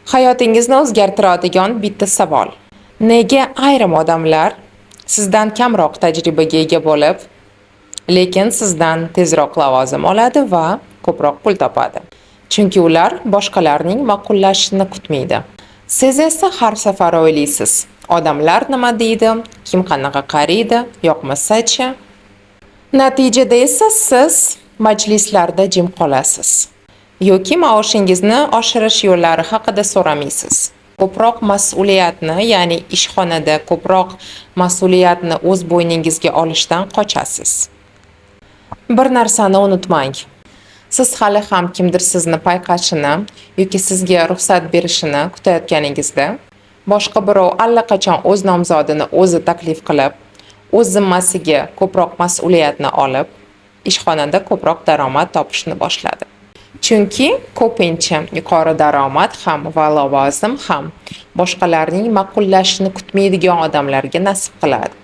Hayotingizni o'zgartiradigan bitta savol. Nega ayrim odamlar sizdan kamroq tajribaga ega bo'lib, lekin sizdan tezroq lavozim oladi va ko'proq pul topadi? Chunki ular boshqalarning ma'qullashini kutmaydi. Siz esa har safar o'ylaysiz, odamlar nima deydi, kim qanaqa qaraydi, yoqmasa-chi? Natijada esa siz majlislarda jim qolasiz yoki maoshingizni oshirish yo'llari haqida so'ramaysiz. Ko'proq mas'uliyatni, ya'ni ishxonada ko'proq mas'uliyatni o'z bo'yningizga olishdan qochasiz. Bir narsani unutmang. Siz hali ham kimdir sizni payqashini yoki sizga ruxsat berishini kutayotganingizda, boshqa birov allaqachon o'z nomzodini o'zi taklif qilib, o'z zimmasiga ko'proq mas'uliyatni olib, ishxonada ko'proq daromad topishni boshladi. Chunki ko'pincha yuqori daromad ham va lavozim ham boshqalarning ma'qullashini kutmaydigan odamlarga nasib qiladi.